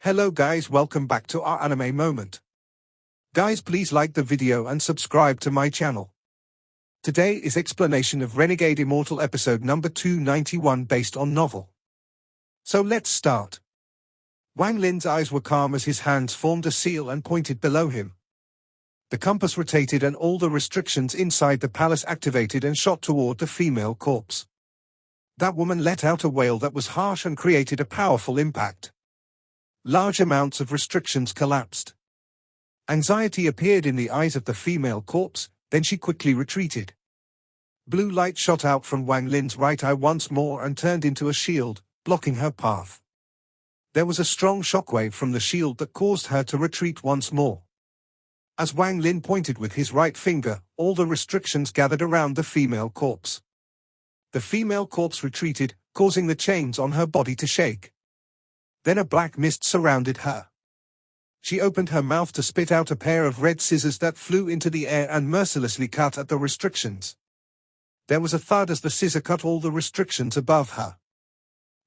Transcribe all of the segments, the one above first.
Hello guys, welcome back to our anime moment. Guys, please like the video and subscribe to my channel. Today is explanation of Renegade Immortal episode number 291 based on novel. So let's start. Wang Lin's eyes were calm as his hands formed a seal and pointed below him. The compass rotated and all the restrictions inside the palace activated and shot toward the female corpse. That woman let out a wail that was harsh and created a powerful impact. Large amounts of restrictions collapsed. Anxiety appeared in the eyes of the female corpse, then she quickly retreated. Blue light shot out from Wang Lin's right eye once more and turned into a shield, blocking her path. There was a strong shockwave from the shield that caused her to retreat once more. As Wang Lin pointed with his right finger, all the restrictions gathered around the female corpse. The female corpse retreated, causing the chains on her body to shake. Then a black mist surrounded her. She opened her mouth to spit out a pair of red scissors that flew into the air and mercilessly cut at the restrictions. There was a thud as the scissor cut all the restrictions above her.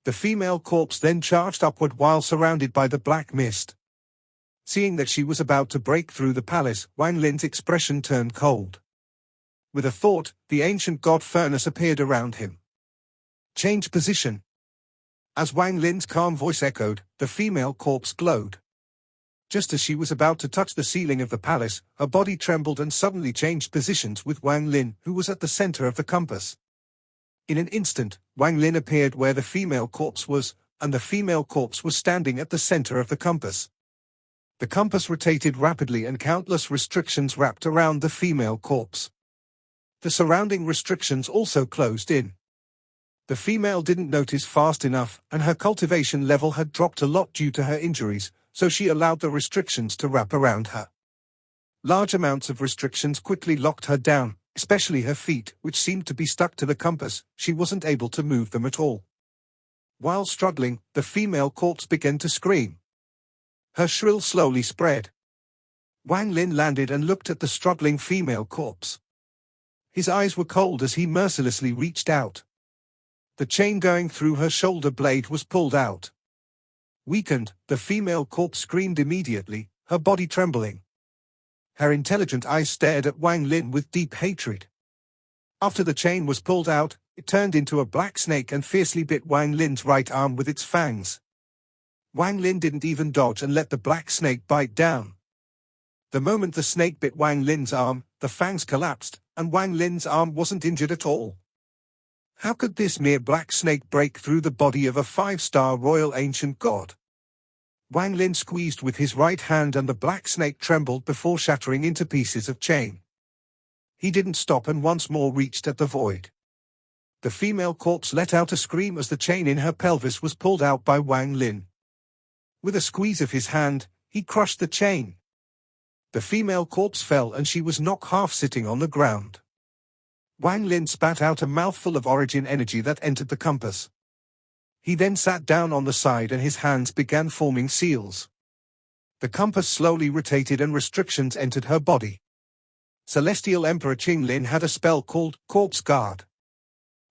The female corpse then charged upward while surrounded by the black mist. Seeing that she was about to break through the palace, Wang Lin's expression turned cold. With a thought, the ancient god furnace appeared around him. Change position. As Wang Lin's calm voice echoed, the female corpse glowed. Just as she was about to touch the ceiling of the palace, her body trembled and suddenly changed positions with Wang Lin, who was at the center of the compass. In an instant, Wang Lin appeared where the female corpse was, and the female corpse was standing at the center of the compass. The compass rotated rapidly and countless restrictions wrapped around the female corpse. The surrounding restrictions also closed in. The female didn't notice fast enough, and her cultivation level had dropped a lot due to her injuries, so she allowed the restrictions to wrap around her. Large amounts of restrictions quickly locked her down, especially her feet, which seemed to be stuck to the compass. She wasn't able to move them at all. While struggling, the female corpse began to scream. Her shrill slowly spread. Wang Lin landed and looked at the struggling female corpse. His eyes were cold as he mercilessly reached out. The chain going through her shoulder blade was pulled out. Weakened, the female corpse screamed immediately, her body trembling. Her intelligent eyes stared at Wang Lin with deep hatred. After the chain was pulled out, it turned into a black snake and fiercely bit Wang Lin's right arm with its fangs. Wang Lin didn't even dodge and let the black snake bite down. The moment the snake bit Wang Lin's arm, the fangs collapsed, and Wang Lin's arm wasn't injured at all. How could this mere black snake break through the body of a 5-star royal ancient god? Wang Lin squeezed with his right hand and the black snake trembled before shattering into pieces of chain. He didn't stop and once more reached at the void. The female corpse let out a scream as the chain in her pelvis was pulled out by Wang Lin. With a squeeze of his hand, he crushed the chain. The female corpse fell and she was knocked half sitting on the ground. Wang Lin spat out a mouthful of origin energy that entered the compass. He then sat down on the side and his hands began forming seals. The compass slowly rotated and restrictions entered her body. Celestial Emperor Qing Lin had a spell called Corpse Guard.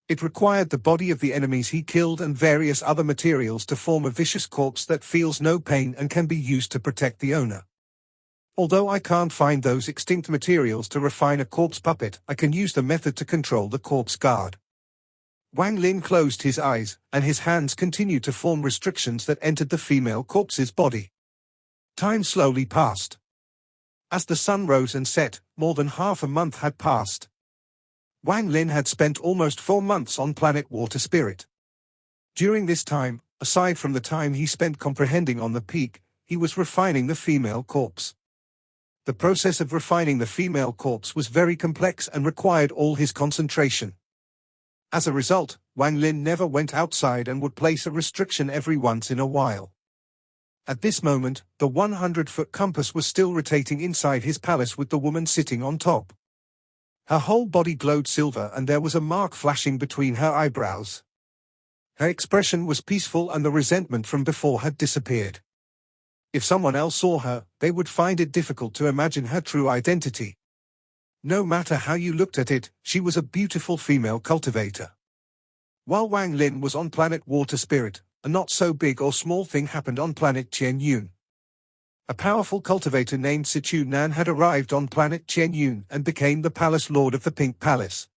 It required the body of the enemies he killed and various other materials to form a vicious corpse that feels no pain and can be used to protect the owner. Although I can't find those extinct materials to refine a corpse puppet, I can use the method to control the corpse guard. Wang Lin closed his eyes, and his hands continued to form restrictions that entered the female corpse's body. Time slowly passed. As the sun rose and set, more than half a month had passed. Wang Lin had spent almost 4 months on planet Water Spirit. During this time, aside from the time he spent comprehending on the peak, he was refining the female corpse. The process of refining the female corpse was very complex and required all his concentration. As a result, Wang Lin never went outside and would place a restriction every once in a while. At this moment, the 100-foot compass was still rotating inside his palace with the woman sitting on top. Her whole body glowed silver and there was a mark flashing between her eyebrows. Her expression was peaceful and the resentment from before had disappeared. If someone else saw her, they would find it difficult to imagine her true identity. No matter how you looked at it, she was a beautiful female cultivator. While Wang Lin was on planet Water Spirit, a not so big or small thing happened on planet Qianyun. A powerful cultivator named Sichu Nan had arrived on planet Qianyun and became the Palace Lord of the Pink Palace.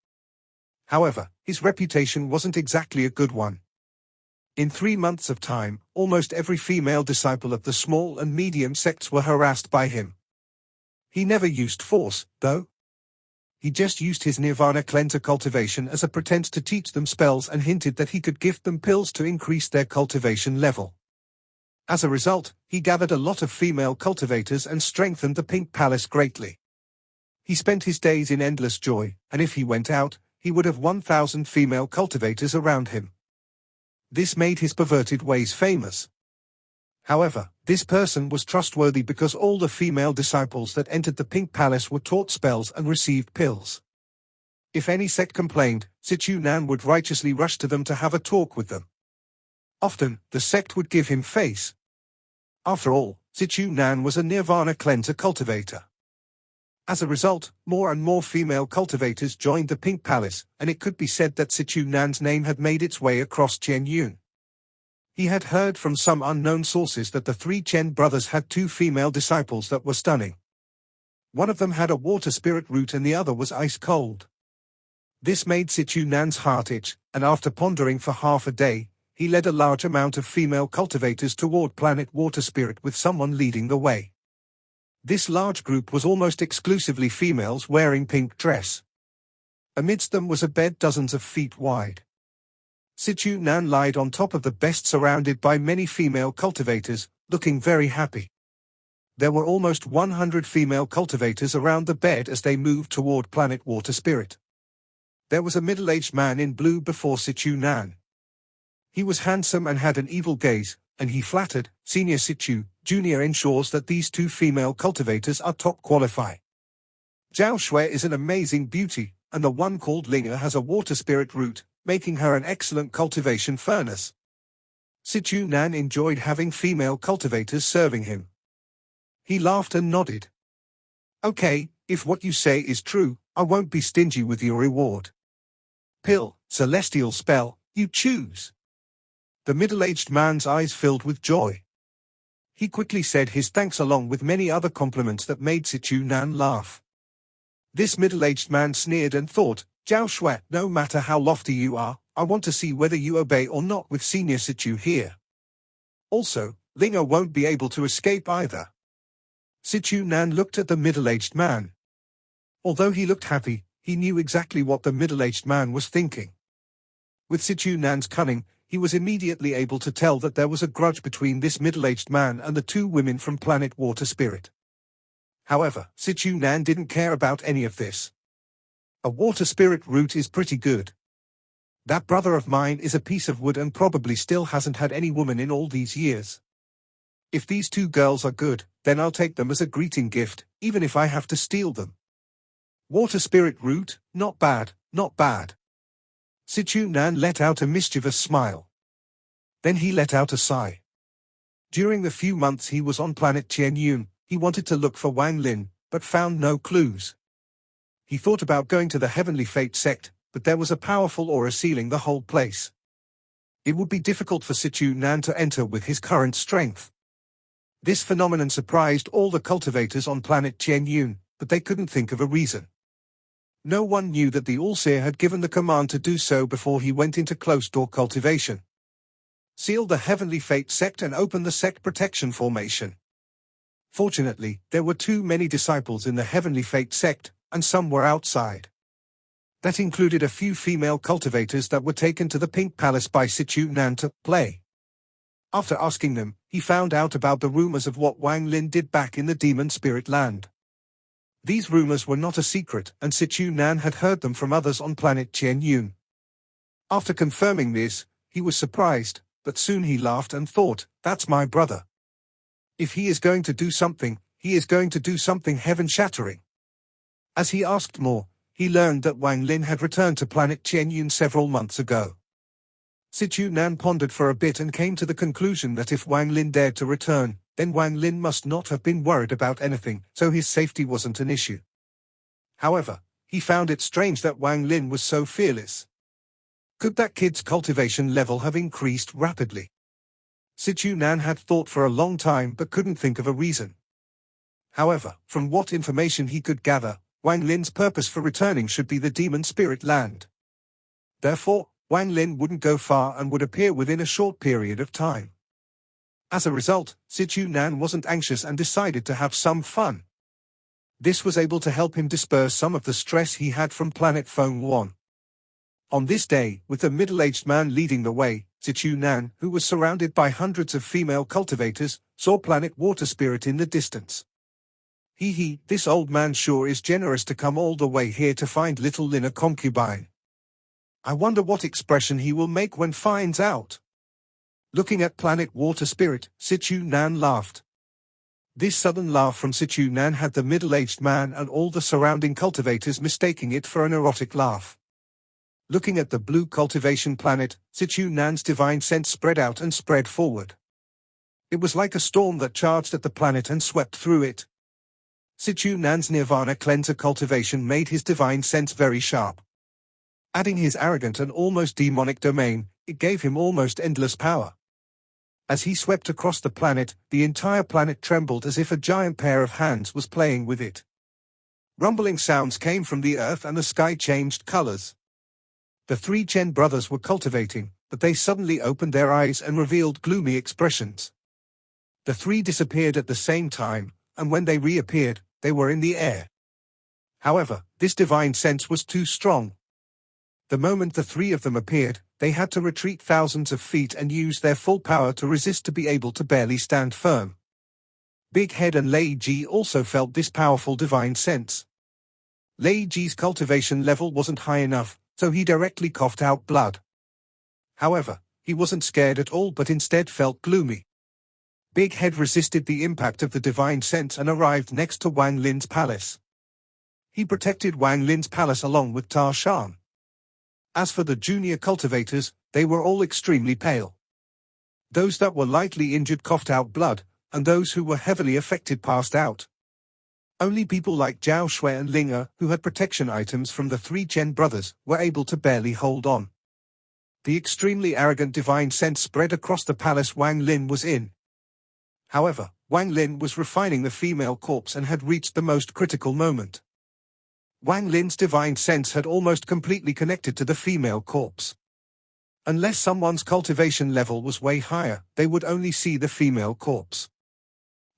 However, his reputation wasn't exactly a good one. In 3 months of time, almost every female disciple of the small and medium sects were harassed by him. He never used force, though. He just used his Nirvana cleanser cultivation as a pretense to teach them spells and hinted that he could gift them pills to increase their cultivation level. As a result, he gathered a lot of female cultivators and strengthened the Pink Palace greatly. He spent his days in endless joy, and if he went out, he would have 1,000 female cultivators around him. This made his perverted ways famous. However, this person was trustworthy because all the female disciples that entered the Pink Palace were taught spells and received pills. If any sect complained, Sichu Nan would righteously rush to them to have a talk with them. Often, the sect would give him face. After all, Sichu Nan was a Nirvana cleanser cultivator. As a result, more and more female cultivators joined the Pink Palace, and it could be said that Sichu Nan's name had made its way across Qianyun. He had heard from some unknown sources that the 3 Chen brothers had 2 female disciples that were stunning. One of them had a water spirit root and the other was ice cold. This made Sichu Nan's heart itch, and after pondering for half a day, he led a large amount of female cultivators toward planet Water Spirit with someone leading the way. This large group was almost exclusively females wearing pink dress. Amidst them was a bed dozens of feet wide. Sichu Nan lied on top of the bed surrounded by many female cultivators, looking very happy. There were almost 100 female cultivators around the bed as they moved toward planet Water Spirit. There was a middle-aged man in blue before Sichu Nan. He was handsome and had an evil gaze, and he flattered, Senior Sichu, Junior ensures that these 2 female cultivators are top qualified. Zhao Shui is an amazing beauty, and the one called Linga has a water spirit root, making her an excellent cultivation furnace. Sichu Nan enjoyed having female cultivators serving him. He laughed and nodded. Okay, if what you say is true, I won't be stingy with your reward. Pill, celestial spell, you choose. The middle-aged man's eyes filled with joy. He quickly said his thanks along with many other compliments that made Sichu Nan laugh. This middle-aged man sneered and thought, Zhao Shui, no matter how lofty you are, I want to see whether you obey or not with Senior Sichu here. Also, Linga won't be able to escape either. Sichu Nan looked at the middle-aged man. Although he looked happy, he knew exactly what the middle-aged man was thinking. With Sichu Nan's cunning, he was immediately able to tell that there was a grudge between this middle-aged man and the 2 women from planet Water Spirit. However, Sichu Nan didn't care about any of this. A water spirit root is pretty good. That brother of mine is a piece of wood and probably still hasn't had any woman in all these years. If these 2 girls are good, then I'll take them as a greeting gift, even if I have to steal them. Water spirit root, not bad, not bad. Sichu Nan let out a mischievous smile. Then he let out a sigh. During the few months he was on planet Qianyun, he wanted to look for Wang Lin, but found no clues. He thought about going to the Heavenly Fate sect, but there was a powerful aura sealing the whole place. It would be difficult for Sichu Nan to enter with his current strength. This phenomenon surprised all the cultivators on planet Qianyun, but they couldn't think of a reason. No one knew that the All-Seer had given the command to do so before he went into closed-door cultivation. Seal the Heavenly Fate sect and open the sect protection formation. Fortunately, there were too many disciples in the Heavenly Fate sect, and some were outside. That included a few female cultivators that were taken to the Pink Palace by Sichu Nan to play. After asking them, he found out about the rumors of what Wang Lin did back in the Demon Spirit Land. These rumors were not a secret, and Sichu Nan had heard them from others on planet Qianyun. After confirming this, he was surprised, but soon he laughed and thought, that's my brother. If he is going to do something, he is going to do something heaven-shattering. As he asked more, he learned that Wang Lin had returned to planet Qianyun several months ago. Sichu Nan pondered for a bit and came to the conclusion that if Wang Lin dared to return, then Wang Lin must not have been worried about anything, so his safety wasn't an issue. However, he found it strange that Wang Lin was so fearless. Could that kid's cultivation level have increased rapidly? Sichu Nan had thought for a long time but couldn't think of a reason. However, from what information he could gather, Wang Lin's purpose for returning should be the demon spirit land. Therefore, Wang Lin wouldn't go far and would appear within a short period of time. As a result, Sichu Nan wasn't anxious and decided to have some fun. This was able to help him disperse some of the stress he had from planet Phone 1. On this day, with the middle-aged man leading the way, Sichu Nan, who was surrounded by hundreds of female cultivators, saw planet Water Spirit in the distance. This old man sure is generous to come all the way here to find little Lin a concubine. I wonder what expression he will make when finds out. Looking at planet Water Spirit, Sichu Nan laughed. This sudden laugh from Sichu Nan had the middle-aged man and all the surrounding cultivators mistaking it for an erotic laugh. Looking at the blue cultivation planet, Sichu Nan's divine sense spread out and spread forward. It was like a storm that charged at the planet and swept through it. Sichu Nan's Nirvana cleanser cultivation made his divine sense very sharp. Adding his arrogant and almost demonic domain, it gave him almost endless power. As he swept across the planet, the entire planet trembled as if a giant pair of hands was playing with it. Rumbling sounds came from the earth and the sky changed colors. The three Chen brothers were cultivating, but they suddenly opened their eyes and revealed gloomy expressions. The three disappeared at the same time, and when they reappeared, they were in the air. However, this divine sense was too strong. The moment the three of them appeared, they had to retreat thousands of feet and use their full power to resist to be able to barely stand firm. Big Head and Lei Ji also felt this powerful divine sense. Lei Ji's cultivation level wasn't high enough, so he directly coughed out blood. However, he wasn't scared at all but instead felt gloomy. Big Head resisted the impact of the divine sense and arrived next to Wang Lin's palace. He protected Wang Lin's palace along with Ta Shan. As for the junior cultivators, they were all extremely pale. Those that were lightly injured coughed out blood, and those who were heavily affected passed out. Only people like Zhao Shui and Ling, who had protection items from the three Chen brothers, were able to barely hold on. The extremely arrogant divine sense spread across the palace Wang Lin was in. However, Wang Lin was refining the female corpse and had reached the most critical moment. Wang Lin's divine sense had almost completely connected to the female corpse. Unless someone's cultivation level was way higher, they would only see the female corpse.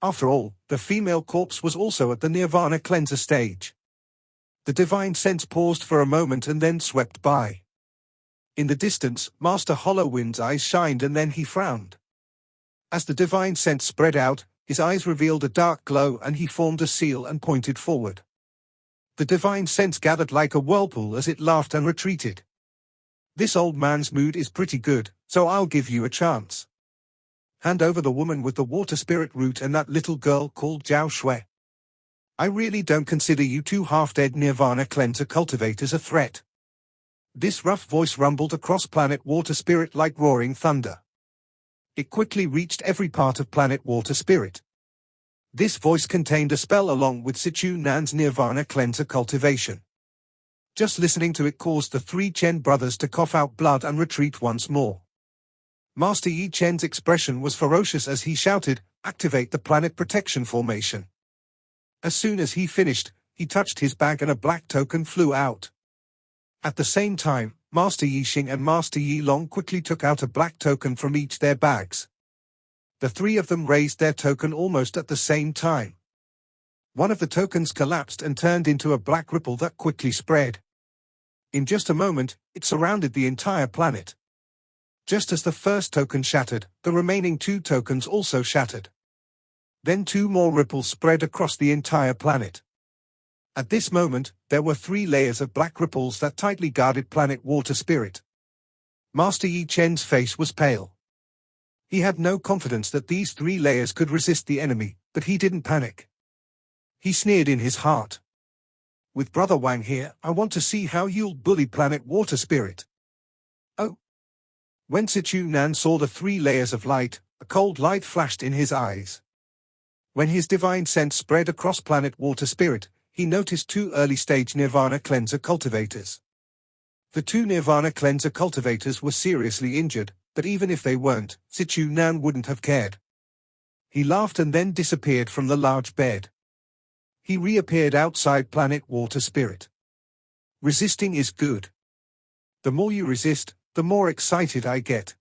After all, the female corpse was also at the Nirvana cleanser stage. The divine sense paused for a moment and then swept by. In the distance, Master Hollowwind's eyes shined and then he frowned. As the divine sense spread out, his eyes revealed a dark glow and he formed a seal and pointed forward. The divine sense gathered like a whirlpool as it laughed and retreated. This old man's mood is pretty good, so I'll give you a chance. Hand over the woman with the water spirit root and that little girl called Zhao Shui. I really don't consider you two half-dead Nirvana cleanser cultivators a threat. This rough voice rumbled across planet Water Spirit like roaring thunder. It quickly reached every part of planet Water Spirit. This voice contained a spell along with Sichu Nan's Nirvana cleanser cultivation. Just listening to it caused the three Chen brothers to cough out blood and retreat once more. Master Yi Chen's expression was ferocious as he shouted, "Activate the planet protection formation." As soon as he finished, he touched his bag and a black token flew out. At the same time, Master Yi Xing and Master Yi Long quickly took out a black token from each their bags. The three of them raised their token almost at the same time. One of the tokens collapsed and turned into a black ripple that quickly spread. In just a moment, it surrounded the entire planet. Just as the first token shattered, the remaining two tokens also shattered. Then two more ripples spread across the entire planet. At this moment, there were 3 layers of black ripples that tightly guarded planet Water Spirit. Master Yi Chen's face was pale. He had no confidence that these 3 layers could resist the enemy, but he didn't panic. He sneered in his heart. With Brother Wang here, I want to see how you'll bully planet Water Spirit. Oh. When Sichu Nan saw the 3 layers of light, a cold light flashed in his eyes. When his divine sense spread across planet Water Spirit, he noticed 2 early-stage Nirvana cleanser cultivators. The 2 Nirvana cleanser cultivators were seriously injured, but even if they weren't, Sichu Nan wouldn't have cared. He laughed and then disappeared from the large bed. He reappeared outside Planet Water Spirit. Resisting is good. The more you resist, the more excited I get.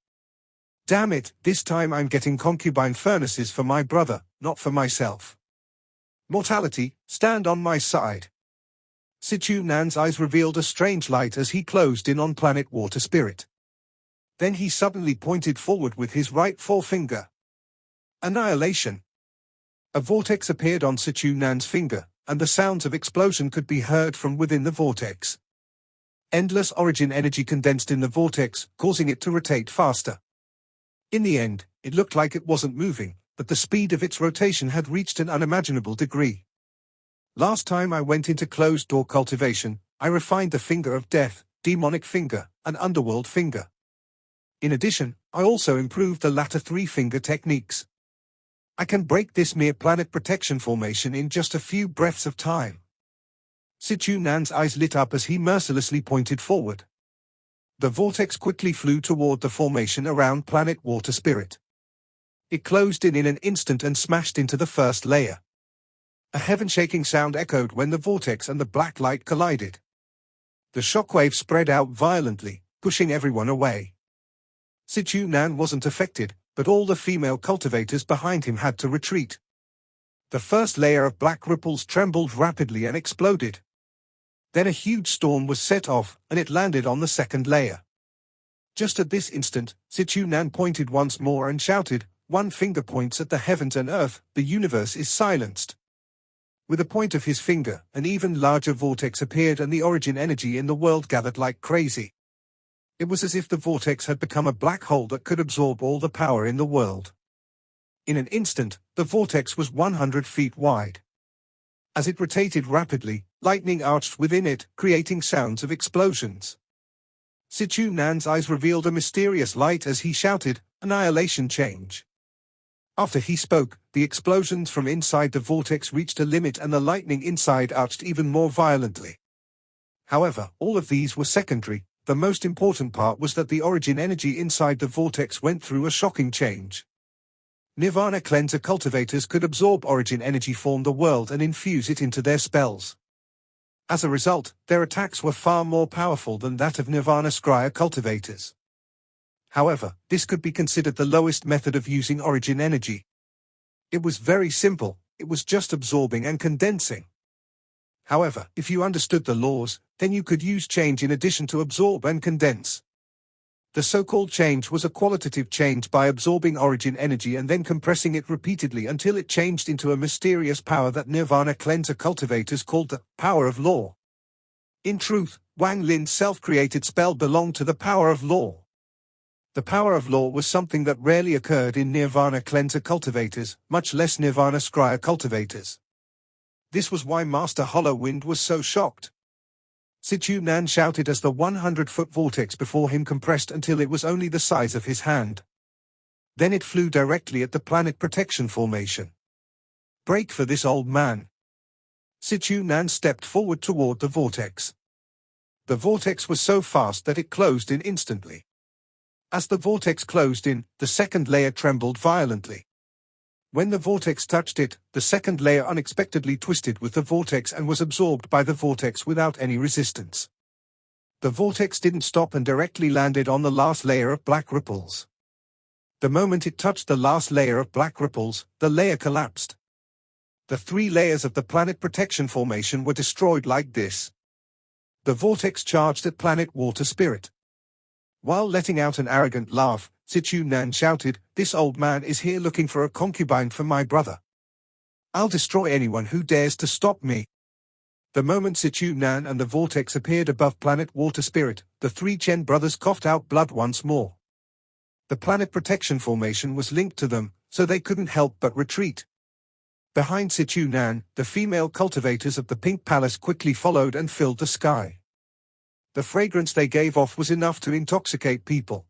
Damn it, this time I'm getting concubine furnaces for my brother, not for myself. Mortality, stand on my side. Sichu Nan's eyes revealed a strange light as he closed in on Planet Water Spirit. Then he suddenly pointed forward with his right forefinger. Annihilation. A vortex appeared on Sichu Nan's finger, and the sounds of explosion could be heard from within the vortex. Endless origin energy condensed in the vortex, causing it to rotate faster. In the end, it looked like it wasn't moving, but the speed of its rotation had reached an unimaginable degree. Last time I went into closed-door cultivation, I refined the finger of death, demonic finger, and underworld finger. In addition, I also improved the latter three-finger techniques. I can break this mere planet protection formation in just a few breaths of time. Sichu Nan's eyes lit up as he mercilessly pointed forward. The vortex quickly flew toward the formation around Planet Water Spirit. It closed in an instant and smashed into the first layer. A heaven-shaking sound echoed when the vortex and the black light collided. The shockwave spread out violently, pushing everyone away. Sichu Nan wasn't affected, but all the female cultivators behind him had to retreat. The first layer of black ripples trembled rapidly and exploded. Then a huge storm was set off, and it landed on the second layer. Just at this instant, Sichu Nan pointed once more and shouted, "One finger points at the heavens and earth, the universe is silenced." With a point of his finger, an even larger vortex appeared and the origin energy in the world gathered like crazy. It was as if the vortex had become a black hole that could absorb all the power in the world. In an instant, the vortex was 100 feet wide. As it rotated rapidly, lightning arched within it, creating sounds of explosions. Sichu Nan's eyes revealed a mysterious light as he shouted, "Annihilation change." After he spoke, the explosions from inside the vortex reached a limit and the lightning inside arched even more violently. However, all of these were secondary. The most important part was that the origin energy inside the vortex went through a shocking change. Nirvana cleanser cultivators could absorb origin energy from the world and infuse it into their spells. As a result, their attacks were far more powerful than that of Nirvana scryer cultivators. However, this could be considered the lowest method of using origin energy. It was very simple, it was just absorbing and condensing. However, if you understood the laws, then you could use change in addition to absorb and condense. The so-called change was a qualitative change by absorbing origin energy and then compressing it repeatedly until it changed into a mysterious power that Nirvana cleanser cultivators called the power of law. In truth, Wang Lin's self-created spell belonged to the power of law. The power of law was something that rarely occurred in Nirvana cleanser cultivators, much less Nirvana scryer cultivators. This was why Master Hollow Wind was so shocked. Sichu Nan shouted as the 100-foot vortex before him compressed until it was only the size of his hand. Then it flew directly at the planet protection formation. "Break for this old man." Sichu Nan stepped forward toward the vortex. The vortex was so fast that it closed in instantly. As the vortex closed in, the second layer trembled violently. When the vortex touched it, the second layer unexpectedly twisted with the vortex and was absorbed by the vortex without any resistance. The vortex didn't stop and directly landed on the last layer of black ripples. The moment it touched the last layer of black ripples, the layer collapsed. The 3 layers of the planet protection formation were destroyed like this. The vortex charged at Planet Water Spirit. While letting out an arrogant laugh, Sichu Nan shouted, "This old man is here looking for a concubine for my brother. I'll destroy anyone who dares to stop me." The moment Sichu Nan and the vortex appeared above Planet Water Spirit, the 3 Chen brothers coughed out blood once more. The planet protection formation was linked to them, so they couldn't help but retreat. Behind Sichu Nan, the female cultivators of the Pink Palace quickly followed and filled the sky. The fragrance they gave off was enough to intoxicate people.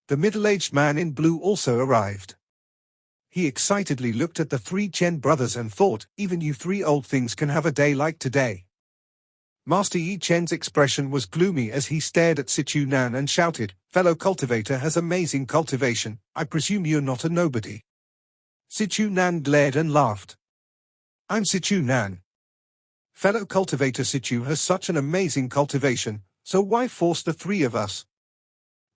The middle-aged man in blue also arrived. He excitedly looked at the 3 Chen brothers and thought, "Even you 3 old things can have a day like today." Master Yi Chen's expression was gloomy as he stared at Sichu Nan and shouted, "Fellow cultivator has amazing cultivation, I presume you're not a nobody." Sichu Nan glared and laughed. "I'm Sichu Nan. Fellow cultivator Sichu has such an amazing cultivation, so why force the three of us?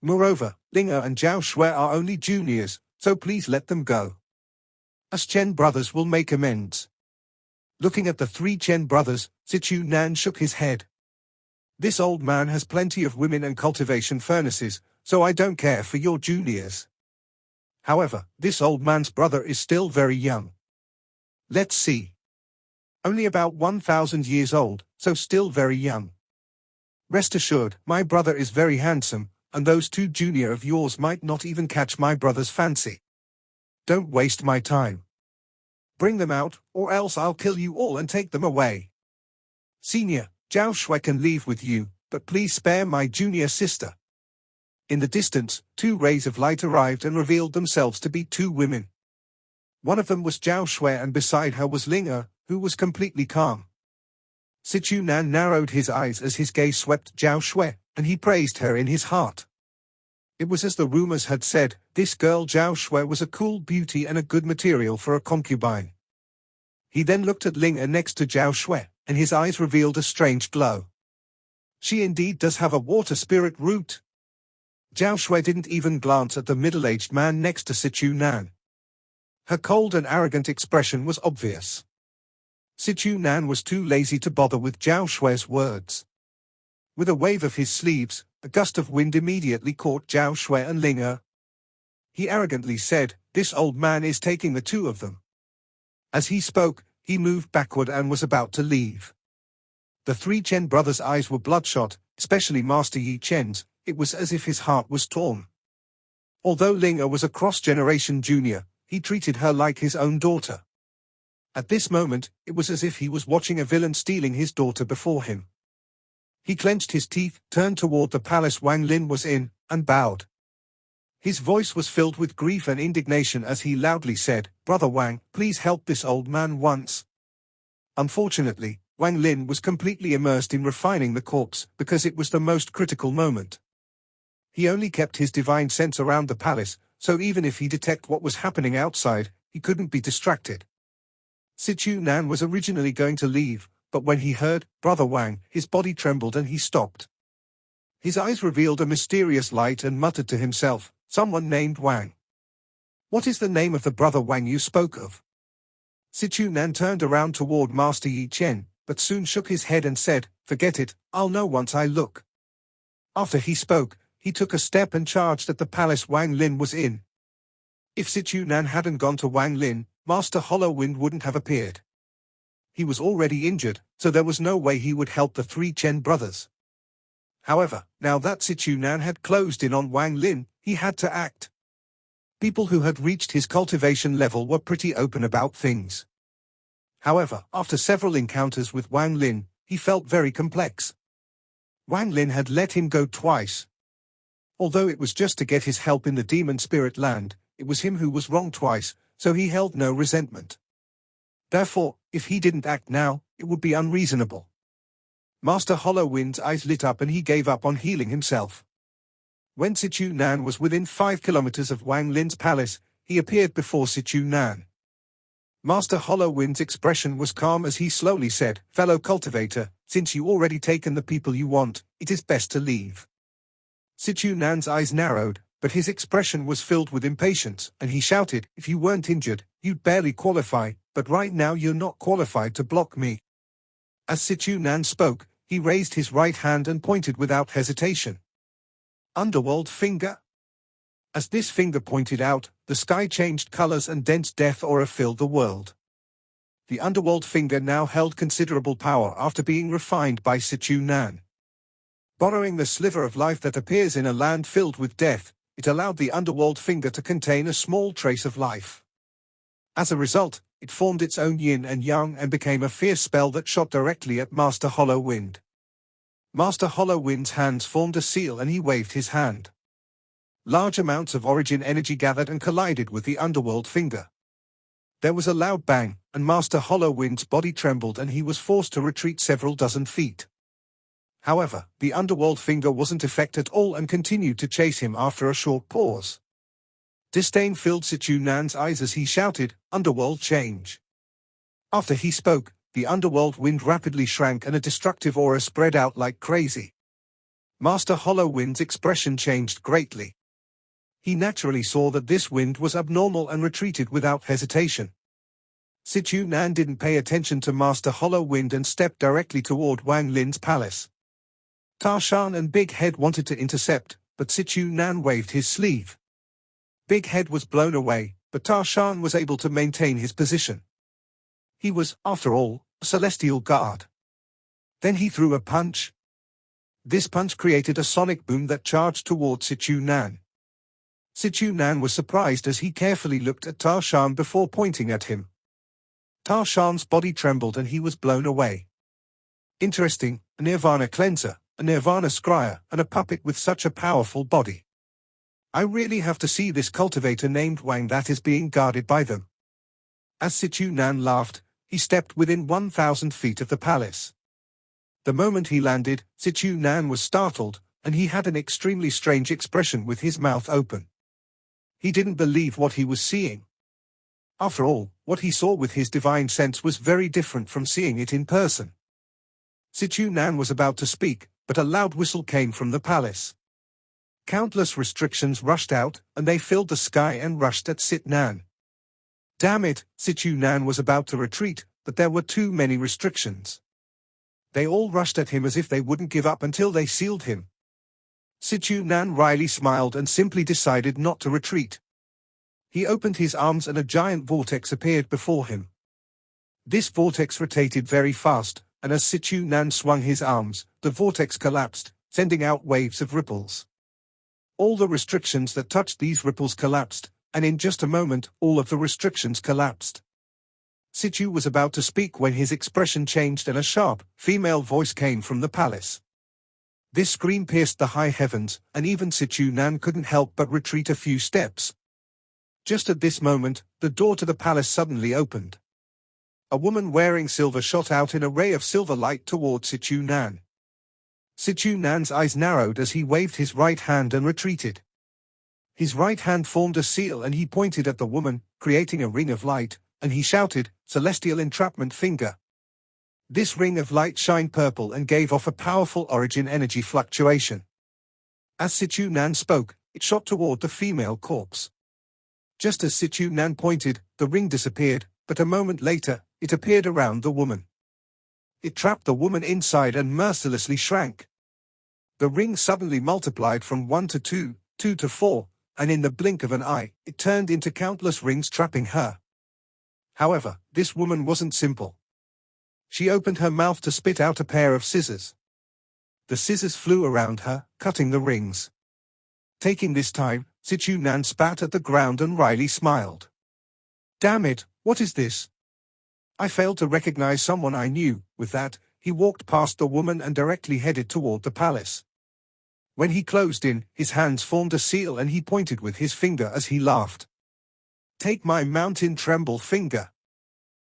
Moreover, Linga and Zhao Shui are only juniors, so please let them go. Us Chen brothers will make amends." Looking at the three Chen brothers, Sichu Nan shook his head. "This old man has plenty of women and cultivation furnaces, so I don't care for your juniors. However, this old man's brother is still very young. Let's see. Only about 1,000 years old, so still very young. Rest assured, my brother is very handsome, and those two junior of yours might not even catch my brother's fancy. Don't waste my time. Bring them out, or else I'll kill you all and take them away. Senior, Zhao Shui can leave with you, but please spare my junior sister." In the distance, two rays of light arrived and revealed themselves to be two women. One of them was Zhao Shui and beside her was Linga, who was completely calm. Sichu Nan narrowed his eyes as his gaze swept Zhao Shui, and he praised her in his heart. It was as the rumors had said, this girl Zhao Shui was a cool beauty and a good material for a concubine. He then looked at Linga next to Zhao Shui, and his eyes revealed a strange glow. She indeed does have a water spirit root. Zhao Shui didn't even glance at the middle-aged man next to Sichu Nan. Her cold and arrogant expression was obvious. Sichu Nan was too lazy to bother with Zhao Shui's words. With a wave of his sleeves, a gust of wind immediately caught Zhao Shui and Linga. He arrogantly said, "This old man is taking the two of them." As he spoke, he moved backward and was about to leave. The three Chen brothers' eyes were bloodshot, especially Master Yi Chen's. It was as if his heart was torn. Although Linga was a cross-generation junior, he treated her like his own daughter. At this moment, it was as if he was watching a villain stealing his daughter before him. He clenched his teeth, turned toward the palace Wang Lin was in, and bowed. His voice was filled with grief and indignation as he loudly said, "Brother Wang, please help this old man once." Unfortunately, Wang Lin was completely immersed in refining the corpse because it was the most critical moment. He only kept his divine sense around the palace, so even if he detected what was happening outside, he couldn't be distracted. Sichu Nan was originally going to leave, but when he heard, "Brother Wang," his body trembled and he stopped. His eyes revealed a mysterious light and muttered to himself, "Someone named Wang. What is the name of the brother Wang you spoke of?" Sichu Nan turned around toward Master Yi Chen, but soon shook his head and said, "Forget it, I'll know once I look." After he spoke, he took a step and charged at the palace Wang Lin was in. If Sichu Nan hadn't gone to Wang Lin, Master Hollowwind wouldn't have appeared. He was already injured, so there was no way he would help the three Chen brothers. However, now that Sichu Nan had closed in on Wang Lin, he had to act. People who had reached his cultivation level were pretty open about things. However, after several encounters with Wang Lin, he felt very complex. Wang Lin had let him go twice. Although it was just to get his help in the demon spirit land, it was him who was wrong twice, so he held no resentment. Therefore, if he didn't act now, it would be unreasonable. Master Hollowwind's eyes lit up and he gave up on healing himself. When Sichu Nan was within 5 kilometers of Wang Lin's palace, he appeared before Sichu Nan. Master Hollowwind's expression was calm as he slowly said, "Fellow cultivator, since you already taken the people you want, it is best to leave." Sichu Nan's eyes narrowed, but his expression was filled with impatience, and he shouted, "If you weren't injured, you'd barely qualify, but right now you're not qualified to block me." As Sichu Nan spoke, he raised his right hand and pointed without hesitation. Underworld finger? As this finger pointed out, the sky changed colors and dense death aura filled the world. The underworld finger now held considerable power after being refined by Sichu Nan. Borrowing the sliver of life that appears in a land filled with death, it allowed the underworld finger to contain a small trace of life. As a result, it formed its own yin and yang and became a fierce spell that shot directly at Master Hollowwind. Master Hollowwind's hands formed a seal and he waved his hand. Large amounts of origin energy gathered and collided with the underworld finger. There was a loud bang, and Master Hollowwind's body trembled and he was forced to retreat several dozen feet. However, the underworld finger wasn't effect at all and continued to chase him after a short pause. Disdain filled Sichu Nan's eyes as he shouted, "Underworld change." After he spoke, the underworld wind rapidly shrank and a destructive aura spread out like crazy. Master Hollow Wind's expression changed greatly. He naturally saw that this wind was abnormal and retreated without hesitation. Sichu Nan didn't pay attention to Master Hollow Wind and stepped directly toward Wang Lin's palace. Tarshan and Big Head wanted to intercept, but Sichu Nan waved his sleeve. Big Head was blown away, but Tarshan was able to maintain his position. He was, after all, a celestial guard. Then he threw a punch. This punch created a sonic boom that charged toward Sichu Nan. Sichu Nan was surprised as he carefully looked at Tarshan before pointing at him. Tarshan's body trembled and he was blown away. Interesting, a Nirvana cleanser, a Nirvana scryer, and a puppet with such a powerful body. I really have to see this cultivator named Wang that is being guarded by them. As Sichu Nan laughed, he stepped within 1,000 feet of the palace. The moment he landed, Sichu Nan was startled, and he had an extremely strange expression with his mouth open. He didn't believe what he was seeing. After all, what he saw with his divine sense was very different from seeing it in person. Sichu Nan was about to speak, but a loud whistle came from the palace. Countless restrictions rushed out, and they filled the sky and rushed at Sichu Nan. Damn it, Sichu Nan was about to retreat, but there were too many restrictions. They all rushed at him as if they wouldn't give up until they sealed him. Sichu Nan wryly smiled and simply decided not to retreat. He opened his arms and a giant vortex appeared before him. This vortex rotated very fast, and as Sichu Nan swung his arms, the vortex collapsed, sending out waves of ripples. All the restrictions that touched these ripples collapsed, and in just a moment, all of the restrictions collapsed. Sichu was about to speak when his expression changed and a sharp, female voice came from the palace. This scream pierced the high heavens, and even Sichu Nan couldn't help but retreat a few steps. Just at this moment, the door to the palace suddenly opened. A woman wearing silver shot out in a ray of silver light toward Sichu Nan. Sichu Nan's eyes narrowed as he waved his right hand and retreated. His right hand formed a seal and he pointed at the woman, creating a ring of light, and he shouted, "Celestial Entrapment Finger." This ring of light shined purple and gave off a powerful origin energy fluctuation. As Sichu Nan spoke, it shot toward the female corpse. Just as Sichu Nan pointed, the ring disappeared, but a moment later, it appeared around the woman. It trapped the woman inside and mercilessly shrank. The ring suddenly multiplied from 1 to 2, 2 to 4, and in the blink of an eye, it turned into countless rings trapping her. However, this woman wasn't simple. She opened her mouth to spit out a pair of scissors. The scissors flew around her, cutting the rings. Taking this time, Sichu Nan spat at the ground and wryly smiled. "Damn it, what is this? I failed to recognize someone I knew." With that, he walked past the woman and directly headed toward the palace. When he closed in, his hands formed a seal and he pointed with his finger as he laughed. "Take my mountain tremble finger."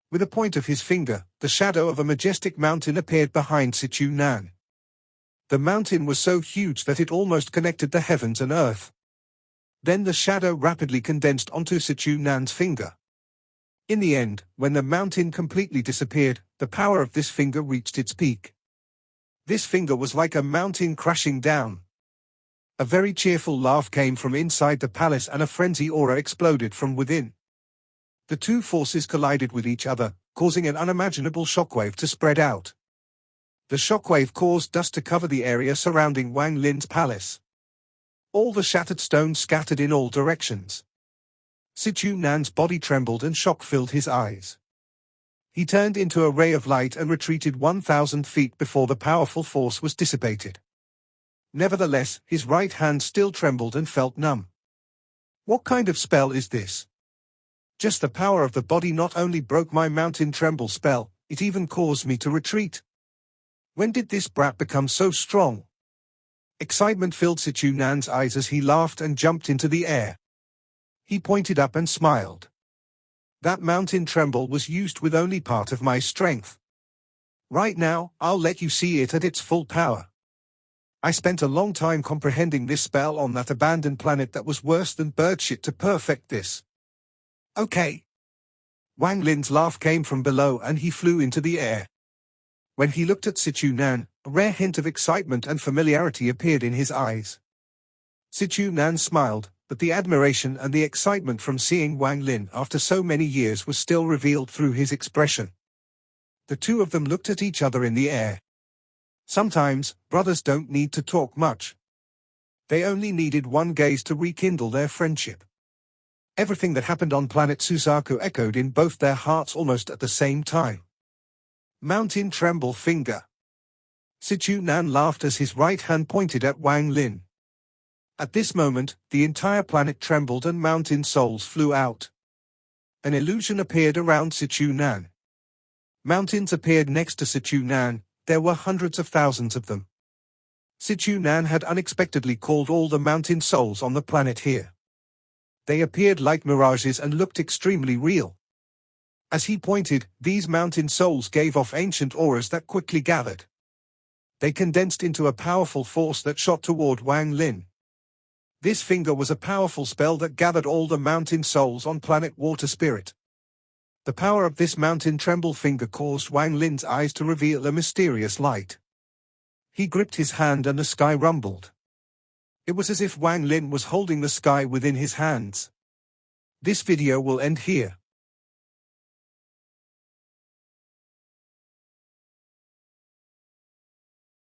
With a point of his finger, the shadow of a majestic mountain appeared behind Sichu Nan. The mountain was so huge that it almost connected the heavens and earth. Then the shadow rapidly condensed onto Sichu Nan's finger. In the end, when the mountain completely disappeared, the power of this finger reached its peak. This finger was like a mountain crashing down. A very cheerful laugh came from inside the palace and a frenzy aura exploded from within. The two forces collided with each other, causing an unimaginable shockwave to spread out. The shockwave caused dust to cover the area surrounding Wang Lin's palace. All the shattered stones scattered in all directions. Sichu Nan's body trembled and shock filled his eyes. He turned into a ray of light and retreated 1,000 feet before the powerful force was dissipated. Nevertheless, his right hand still trembled and felt numb. What kind of spell is this? Just the power of the body not only broke my mountain tremble spell, it even caused me to retreat. When did this brat become so strong? Excitement filled Sichu Nan's eyes as he laughed and jumped into the air. He pointed up and smiled. That mountain tremble was used with only part of my strength. Right now, I'll let you see it at its full power. I spent a long time comprehending this spell on that abandoned planet that was worse than bird shit to perfect this. Okay. Wang Lin's laugh came from below and he flew into the air. When he looked at Sichu Nan, a rare hint of excitement and familiarity appeared in his eyes. Sichu Nan smiled, but the admiration and the excitement from seeing Wang Lin after so many years was still revealed through his expression. The two of them looked at each other in the air. Sometimes, brothers don't need to talk much. They only needed one gaze to rekindle their friendship. Everything that happened on planet Suzaku echoed in both their hearts almost at the same time. Mountain tremble finger. Sichu Nan laughed as his right hand pointed at Wang Lin. At this moment, the entire planet trembled and mountain souls flew out. An illusion appeared around Sichu Nan. Mountains appeared next to Sichu Nan. There were hundreds of thousands of them. Sichu Nan had unexpectedly called all the mountain souls on the planet here. They appeared like mirages and looked extremely real. As he pointed, these mountain souls gave off ancient auras that quickly gathered. They condensed into a powerful force that shot toward Wang Lin. This finger was a powerful spell that gathered all the mountain souls on planet Water Spirit. The power of this mountain tremble finger caused Wang Lin's eyes to reveal a mysterious light. He gripped his hand and the sky rumbled. It was as if Wang Lin was holding the sky within his hands. This video will end here.